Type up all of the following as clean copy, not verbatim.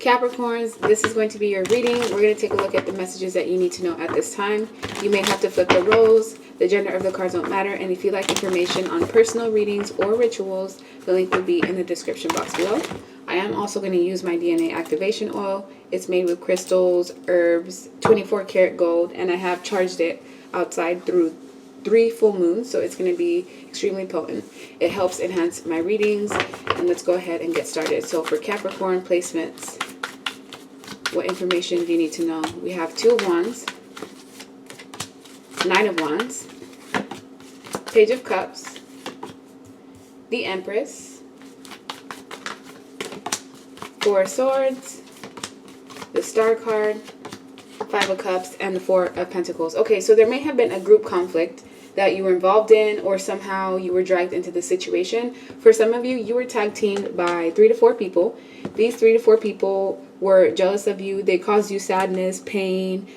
Capricorns, this is going to be your reading. We're going to take a look at the messages that you need to know at this time. You may have to flip the roles. The gender of the cards don't matter. And if you'd like information on personal readings or rituals, the link will be in the description box below. I am also going to use my DNA activation oil. It's made with crystals, herbs, 24 karat gold, and I have charged it outside through 3 full moons, so it's going to be extremely potent. It helps enhance my readings, and let's go ahead and get started. So for Capricorn placements, what information do you need to know? We have 2 of Wands, 9 of Wands, Page of Cups, the Empress, 4 of Swords, the Star card, 5 of Cups, and the 4 of Pentacles. Okay, so there may have been a group conflict that you were involved in, or somehow you were dragged into the situation. For some of you, you were tag teamed by 3 to 4 people. These 3 to 4 people were jealous of you. They caused you sadness, pain,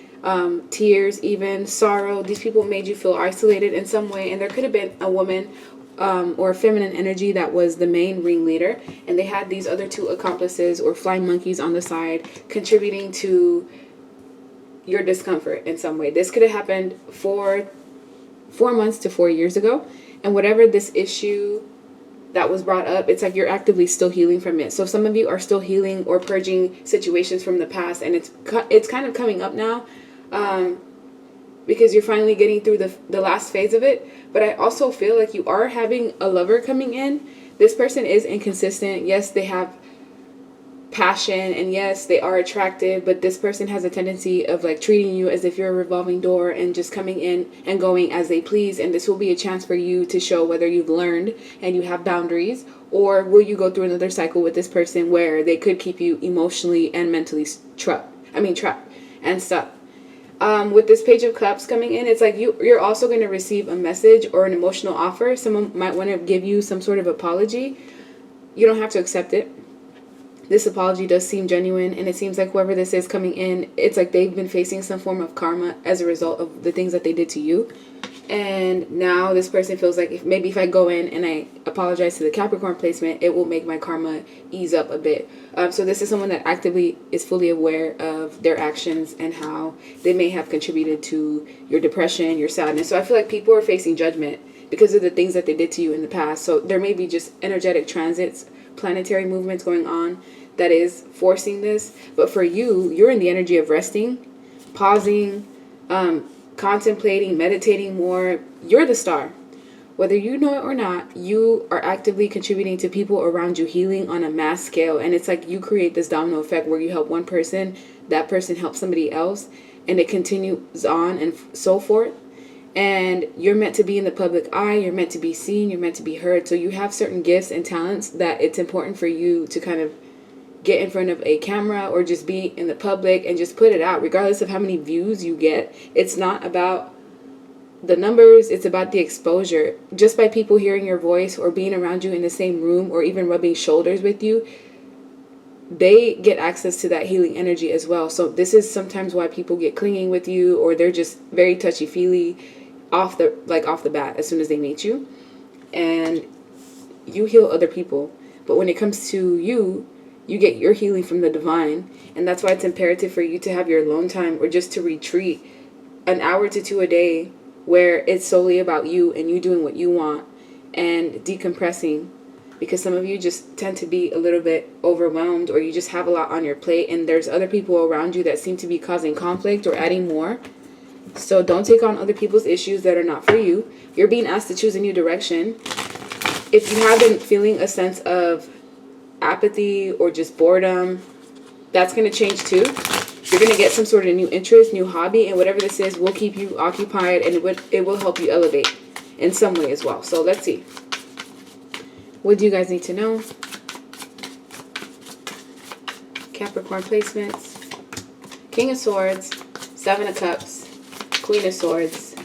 tears, even sorrow. These people made you feel isolated in some way, and there could have been a woman or feminine energy that was the main ringleader, and they had these other 2 accomplices or flying monkeys on the side contributing to your discomfort in some way. This could have happened 4 months to 4 years ago, and whatever this issue that was brought up, it's like you're actively still healing from it. So some of you are still healing or purging situations from the past, and it's kind of coming up now because you're finally getting through the last phase of it. But I also feel like you are having a lover coming in. This person is inconsistent. Yes, they have passion, and yes, they are attractive, but this person has a tendency of like treating you as if you're a revolving door and just coming in and going as they please. And this will be a chance for you to show whether you've learned and you have boundaries, or will you go through another cycle with this person where they could keep you emotionally and mentally trapped and stuck. With this Page of Cups coming in, it's like you're also going to receive a message or an emotional offer. Someone might want to give you some sort of apology. You don't have to accept it. This apology does seem genuine, and it seems like whoever this is coming in, it's like they've been facing some form of karma as a result of the things that they did to you. And now this person feels like if I go in and I apologize to the Capricorn placement, it will make my karma ease up a bit. So this is someone that actively is fully aware of their actions and how they may have contributed to your depression, your sadness. So I feel like people are facing judgment because of the things that they did to you in the past. So there may be just energetic transits, planetary movements going on that is forcing this. But for you, you're in the energy of resting, pausing, contemplating, meditating more. You're the star. Whether you know it or not, you are actively contributing to people around you healing on a mass scale. And it's like you create this domino effect where you help one person, that person helps somebody else, and it continues on and so forth. And you're meant to be in the public eye. You're meant to be seen. You're meant to be heard. So you have certain gifts and talents that it's important for you to kind of get in front of a camera or just be in the public and just put it out, regardless of how many views you get. It's not about the numbers. It's about the exposure. Just by people hearing your voice or being around you in the same room or even rubbing shoulders with you, they get access to that healing energy as well. So this is sometimes why people get clinging with you, or they're just very touchy-feely off the bat as soon as they meet you. And you heal other people, but when it comes to you, you get your healing from the divine. And that's why it's imperative for you to have your alone time, or just to retreat an hour to 2 a day where it's solely about you and you doing what you want and decompressing. Because some of you just tend to be a little bit overwhelmed, or you just have a lot on your plate, and there's other people around you that seem to be causing conflict or adding more. So don't take on other people's issues that are not for you. You're being asked to choose a new direction. If you have been feeling a sense of apathy or just boredom, that's going to change too. You're going to get some sort of new interest, new hobby, and whatever this is will keep you occupied, and it will help you elevate in some way as well. So let's see. What do you guys need to know? Capricorn placements. King of Swords, 7 of Cups, Queen of Swords,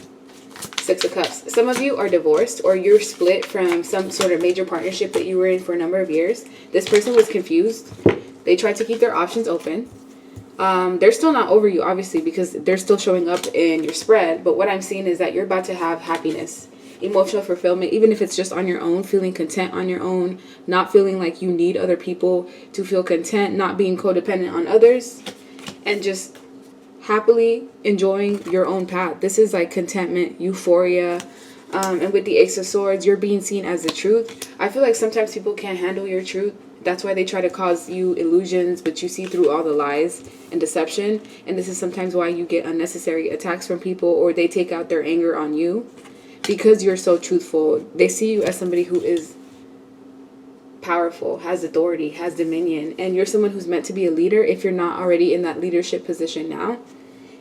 6 of Cups. Some of you are divorced, or you're split from some sort of major partnership that you were in for a number of years. This person was confused. They tried to keep their options open. They're still not over you, obviously, because they're still showing up in your spread. But what I'm seeing is that you're about to have happiness. emotional fulfillment, even if it's just on your own, feeling content on your own, not feeling like you need other people to feel content, not being codependent on others, and just happily enjoying your own path. This is like contentment, euphoria. And with the Ace of Swords, you're being seen as the truth. I feel like sometimes people can't handle your truth. That's why they try to cause you illusions, but you see through all the lies and deception. And this is sometimes why you get unnecessary attacks from people, or they take out their anger on you because you're so truthful. They see you as somebody who is powerful, has authority, has dominion, and you're someone who's meant to be a leader if you're not already in that leadership position now.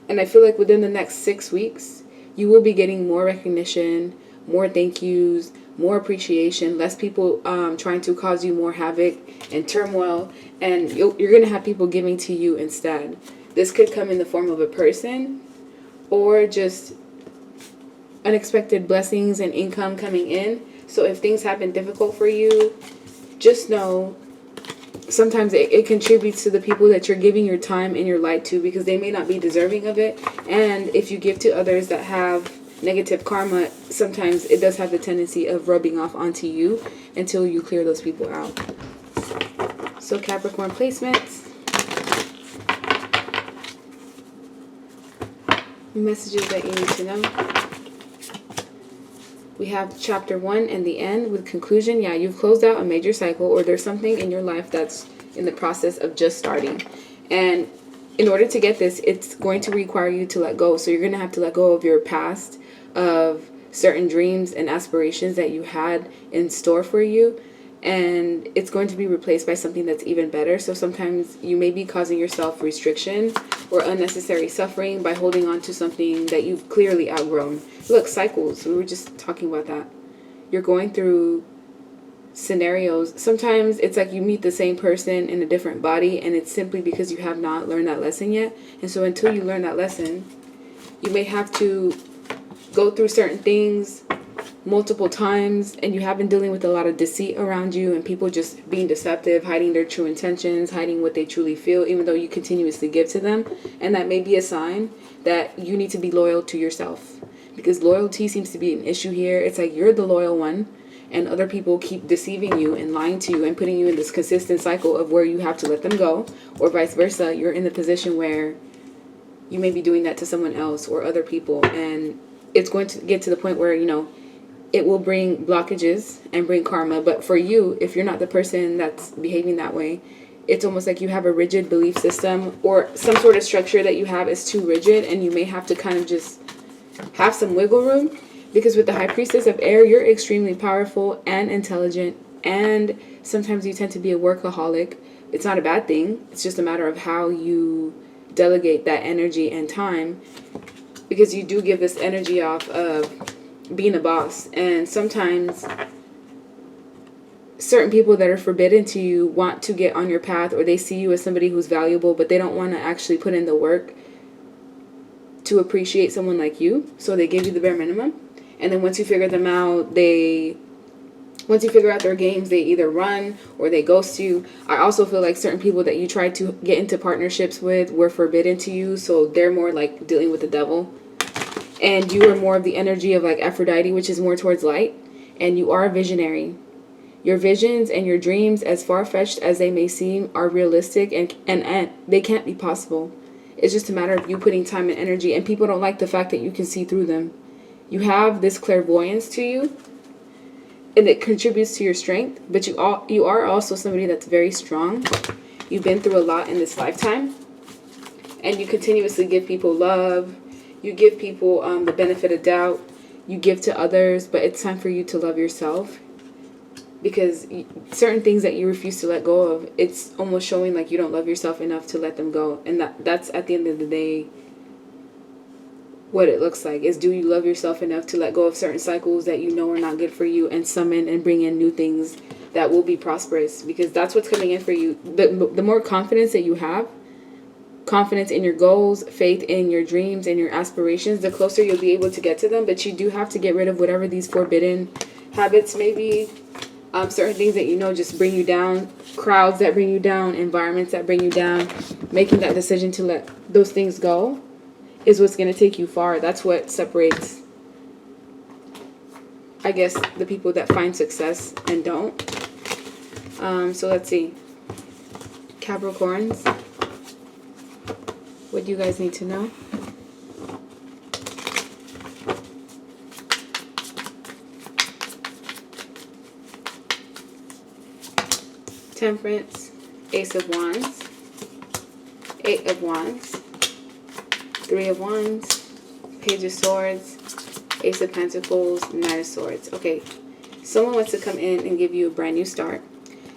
And I feel like within the next 6 weeks, you will be getting more recognition, more thank yous, more appreciation, less people trying to cause you more havoc and turmoil, and you're going to have people giving to you instead. This could come in the form of a person or just unexpected blessings and income coming in. So if things have been difficult for you, just know sometimes it contributes to the people that you're giving your time and your light to, because they may not be deserving of it. And if you give to others that have negative karma, sometimes it does have the tendency of rubbing off onto you until you clear those people out. So Capricorn placements, messages that you need to know. We have chapter 1 and the end with conclusion. Yeah, you've closed out a major cycle, or there's something in your life that's in the process of just starting. And in order to get this, it's going to require you to let go. So you're going to have to let go of your past, of certain dreams and aspirations that you had in store for you. And it's going to be replaced by something that's even better. So sometimes you may be causing yourself restriction or unnecessary suffering by holding on to something that you've clearly outgrown. Look, cycles. We were just talking about that. You're going through scenarios. Sometimes it's like you meet the same person in a different body, and it's simply because you have not learned that lesson yet. And so until you learn that lesson, you may have to go through certain things multiple times, and you have been dealing with a lot of deceit around you and people just being deceptive, hiding their true intentions, hiding what they truly feel, even though you continuously give to them. And that may be a sign that you need to be loyal to yourself, because loyalty seems to be an issue here. It's like you're the loyal one and other people keep deceiving you and lying to you and putting you in this consistent cycle of where you have to let them go, or vice versa. You're in the position where you may be doing that to someone else or other people, and it's going to get to the point where, you know, it will bring blockages and bring karma. But for you, if you're not the person that's behaving that way, it's almost like you have a rigid belief system, or some sort of structure that you have is too rigid, and you may have to kind of just have some wiggle room. Because with the High Priestess of Air, you're extremely powerful and intelligent, and sometimes you tend to be a workaholic. It's not a bad thing. It's just a matter of how you delegate that energy and time, because you do give this energy off of being a boss. And sometimes certain people that are forbidden to you want to get on your path, or they see you as somebody who's valuable, but they don't want to actually put in the work to appreciate someone like you. So they give you the bare minimum. And then once you figure them out, once you figure out their games, they either run or they ghost you. I also feel like certain people that you tried to get into partnerships with were forbidden to you. So they're more like dealing with the devil. And you are more of the energy of like Aphrodite, which is more towards light. And you are a visionary. Your visions and your dreams, as far-fetched as they may seem, are realistic, and they can't be possible. It's just a matter of you putting time and energy. And people don't like the fact that you can see through them. You have this clairvoyance to you, and it contributes to your strength. But you are also somebody that's very strong. You've been through a lot in this lifetime, and you continuously give people love. You give people the benefit of doubt. You give to others, but it's time for you to love yourself, because certain things that you refuse to let go of, it's almost showing like you don't love yourself enough to let them go. And that's at the end of the day what it looks like, is do you love yourself enough to let go of certain cycles that you know are not good for you, and summon and bring in new things that will be prosperous, because that's what's coming in for you. The more confidence that you have, confidence in your goals, faith in your dreams and your aspirations, the closer you'll be able to get to them. But you do have to get rid of whatever these forbidden habits may be, certain things that you know just bring you down, crowds that bring you down, environments that bring you down. Making that decision to let those things go is what's going to take you far. That's what separates I guess, the people that find success and don't. So let's see. Capricorns, what do you guys need to know? Temperance, Ace of Wands, 8 of Wands, 3 of Wands, Page of Swords, Ace of Pentacles, Knight of Swords. Okay, someone wants to come in and give you a brand new start.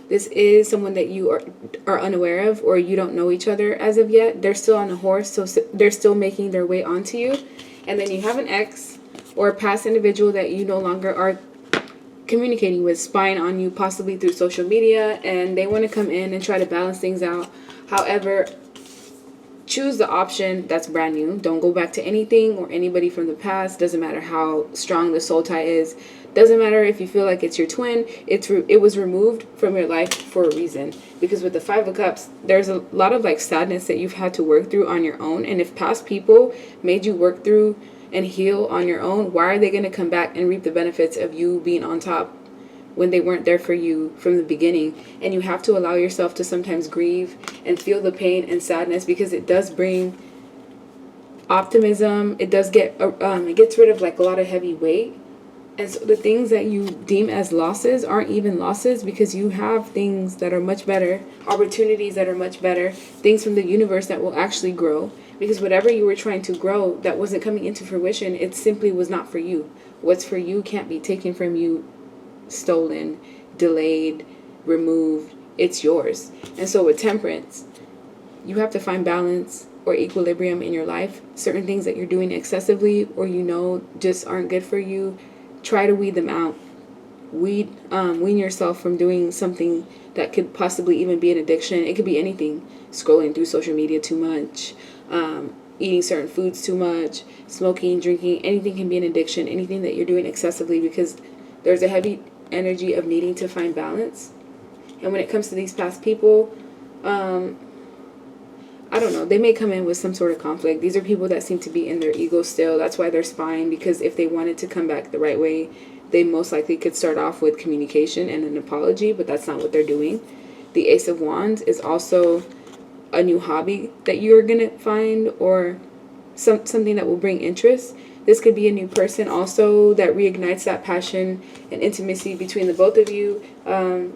This is someone that you are unaware of, or you don't know each other as of yet. They're still on a horse, so they're still making their way onto you. And then you have an ex or a past individual that you no longer are communicating with, spying on you, possibly through social media, and they want to come in and try to balance things out. However, choose the option that's brand new. Don't go back to anything or anybody from the past. Doesn't matter how strong the soul tie is. Doesn't matter if you feel like it's your twin. It was removed from your life for a reason. Because with the 5 of Cups, there's a lot of like sadness that you've had to work through on your own. And if past people made you work through and heal on your own, why are they going to come back and reap the benefits of you being on top when they weren't there for you from the beginning? And you have to allow yourself to sometimes grieve and feel the pain and sadness, because it does bring optimism. It does it gets rid of like a lot of heavy weight. And so the things that you deem as losses aren't even losses, because you have things that are much better, opportunities that are much better, things from the universe that will actually grow. Because whatever you were trying to grow that wasn't coming into fruition, it simply was not for you. What's for you can't be taken from you, stolen, delayed, removed. It's yours. And so with Temperance, you have to find balance or equilibrium in your life. Certain things that you're doing excessively or just aren't good for you, try to weed them out. Wean yourself from doing something that could possibly even be an addiction. It could be anything. Scrolling through social media too much, eating certain foods too much, smoking, drinking. Anything can be an addiction. Anything that you're doing excessively, because there's a heavy energy of needing to find balance. And when it comes to these past people, I don't know, they may come in with some sort of conflict. These are people that seem to be in their ego still. That's why they're spying, because if they wanted to come back the right way, they most likely could start off with communication and an apology, but that's not what they're doing. The Ace of Wands is also a new hobby that you're going to find, or something that will bring interest. This could be a new person also that reignites that passion and intimacy between the both of you.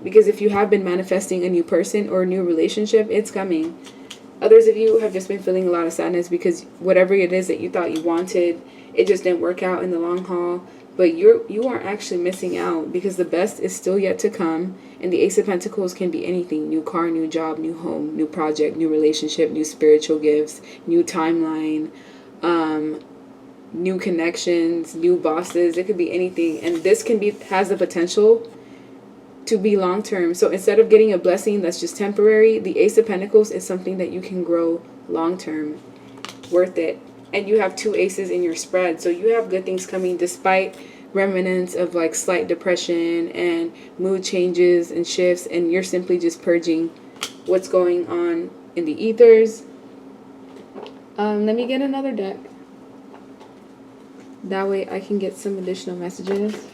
Because if you have been manifesting a new person or a new relationship, it's coming. Others of you have just been feeling a lot of sadness because whatever it is that you thought you wanted, it just didn't work out in the long haul. But you aren't actually missing out, because the best is still yet to come. And the Ace of Pentacles can be anything: new car, new job, new home, new project, new relationship, new spiritual gifts, new timeline, new connections, new bosses. It could be anything. And this has the potential to be long term. So instead of getting a blessing that's just temporary, the Ace of Pentacles is something that you can grow long term. Worth it. And you have 2 aces in your spread, so you have good things coming despite remnants of like slight depression and mood changes and shifts, and you're simply just purging what's going on in the ethers. Let me get another deck. That way I can get some additional messages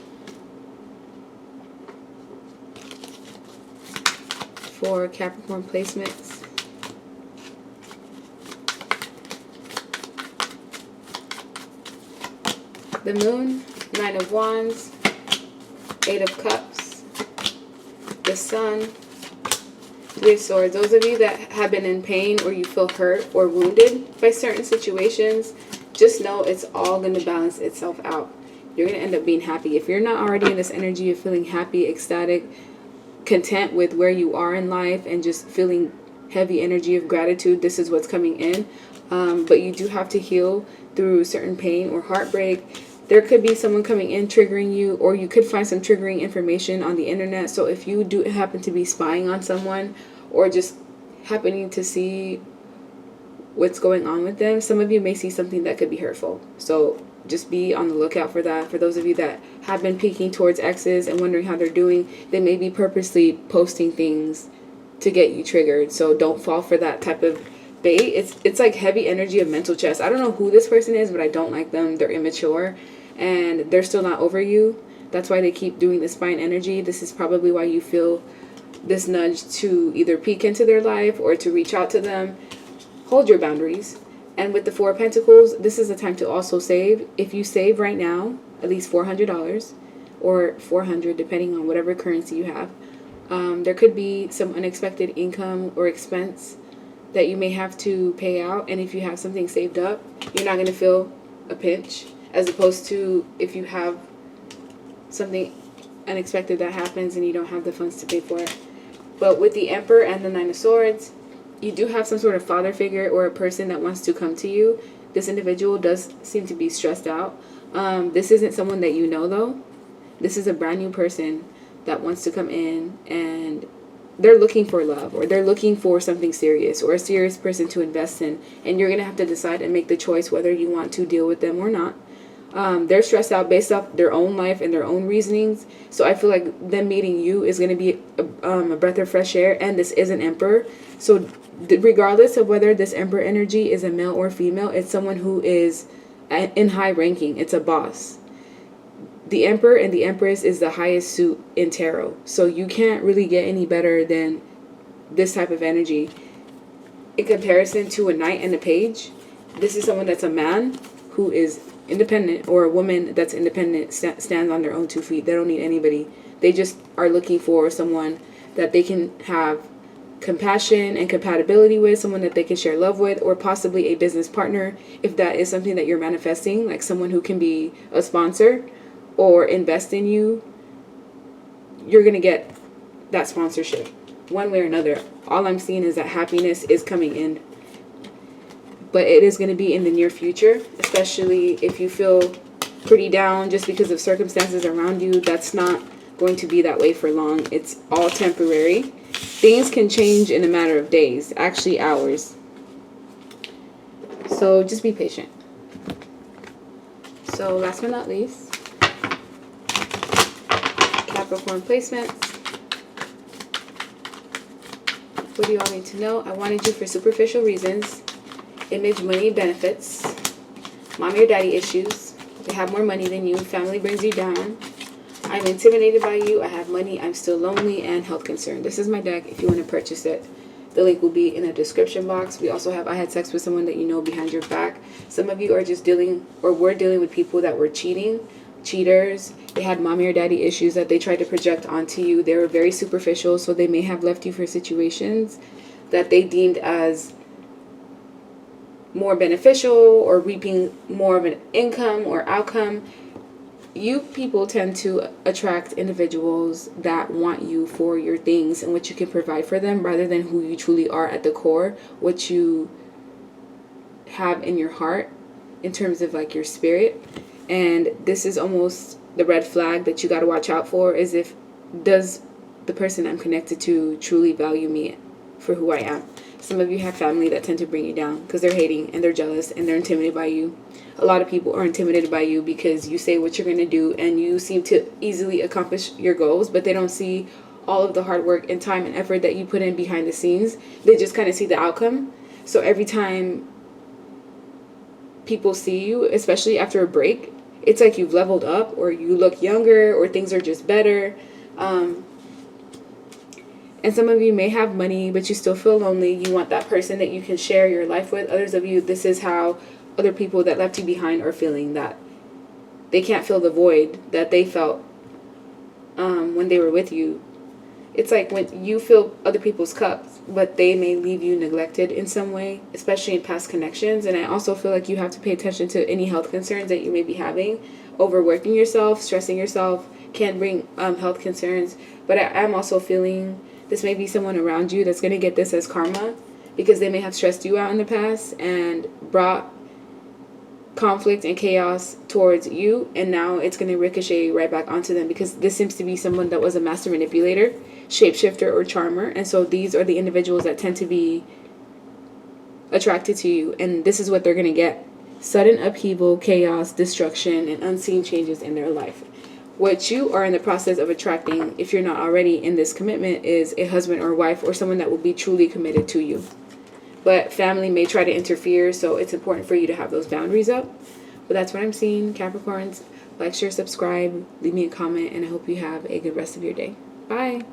for Capricorn placements. The Moon, 9 of Wands, 8 of Cups, the Sun, 3 of Swords. Those of you that have been in pain, or you feel hurt or wounded by certain situations, just know it's all going to balance itself out. You're going to end up being happy. If you're not already in this energy of feeling happy, ecstatic, content with where you are in life, and just feeling heavy energy of gratitude, this is what's coming in. But you do have to heal through certain pain or heartbreak. There could be someone coming in triggering you, or you could find some triggering information on the internet. So if you do happen to be spying on someone, or just happening to see what's going on with them, some of you may see something that could be hurtful. So just be on the lookout for that. For those of you that have been peeking towards exes and wondering how they're doing, they may be purposely posting things to get you triggered. So don't fall for that type of bait. It's like heavy energy of mental chess. I don't know who this person is, but I don't like them. They're immature and they're still not over you. That's why they keep doing the spine energy. This is probably why you feel this nudge to either peek into their life or to reach out to them. Hold your boundaries. And with the Four of Pentacles, this is a time to also save. If you save right now, at least $400 or $400, depending on whatever currency you have, there could be some unexpected income or expense that you may have to pay out. And if you have something saved up, you're not going to feel a pinch, as opposed to if you have something unexpected that happens and you don't have the funds to pay for it. But with the Emperor and the Nine of Swords, you do have some sort of father figure or a person that wants to come to you. This individual does seem to be stressed out. This isn't someone that you know, though. This is a brand new person that wants to come in, and they're looking for love, or they're looking for something serious, or a serious person to invest in. And you're going to have to decide and make the choice whether you want to deal with them or not. They're stressed out based off their own life and their own reasonings. So I feel like them meeting you is going to be a breath of fresh air. And this is an Emperor. So regardless of whether this Emperor energy is a male or female, it's someone who is in high ranking. It's a boss. The Emperor and the Empress is the highest suit in tarot. So you can't really get any better than this type of energy. In comparison to a Knight and a Page, this is someone that's a man who is independent, or a woman that's independent, stands on their own 2 feet. They don't need anybody. They just are looking for someone that they can have compassion and compatibility with, someone that they can share love with, or possibly a business partner if that is something that you're manifesting, like someone who can be a sponsor or invest in you. You're going to get that sponsorship one way or another. All I'm seeing is that happiness is coming in, but it is going to be in the near future, especially if you feel pretty down just because of circumstances around you. That's not going to be that way for long. It's all temporary. Things can change in a matter of days, actually hours. So just be patient. So last but not least, Capricorn placements. What do you all need to know? I wanted you for superficial reasons. Image, money, benefits. Mommy or daddy issues. They have more money than you. Family brings you down. I'm intimidated by you. I have money. I'm still lonely, and health concern. This is my deck if you want to purchase it. The link will be in the description box. We also have I had sex with someone that you know behind your back. Some of you are just dealing, or were dealing with people that were cheating, cheaters. They had mommy or daddy issues that they tried to project onto you. They were very superficial, so they may have left you for situations that they deemed as more beneficial or reaping more of an income or outcome. You people tend to attract individuals that want you for your things and what you can provide for them, rather than who you truly are at the core, what you have in your heart in terms of like your spirit. And this is almost the red flag that you got to watch out for, is if, does the person I'm connected to truly value me for who I am? Some of you have family that tend to bring you down because they're hating and they're jealous and they're intimidated by you. A lot of people are intimidated by you because you say what you're going to do and you seem to easily accomplish your goals, but they don't see all of the hard work and time and effort that you put in behind the scenes. They just kind of see the outcome. So every time people see you, especially after a break, it's like you've leveled up, or you look younger, or things are just better. And some of you may have money, but you still feel lonely. You want that person that you can share your life with. Others of you, this is how other people that left you behind are feeling, that they can't fill the void that they felt when they were with you. It's like when you fill other people's cups, but they may leave you neglected in some way, especially in past connections. And I also feel like you have to pay attention to any health concerns that you may be having. Overworking yourself, stressing yourself can bring health concerns. But I'm also feeling this may be someone around you that's going to get this as karma, because they may have stressed you out in the past and brought conflict and chaos towards you, and now it's going to ricochet right back onto them, because this seems to be someone that was a master manipulator, shapeshifter, or charmer. And so these are the individuals that tend to be attracted to you, and this is what they're going to get: sudden upheaval, chaos, destruction, and unseen changes in their life. What you are in the process of attracting, if you're not already in this commitment, is a husband or wife, or someone that will be truly committed to you. But family may try to interfere, so it's important for you to have those boundaries up. But that's what I'm seeing, Capricorns. Like, share, subscribe, leave me a comment, and I hope you have a good rest of your day. Bye.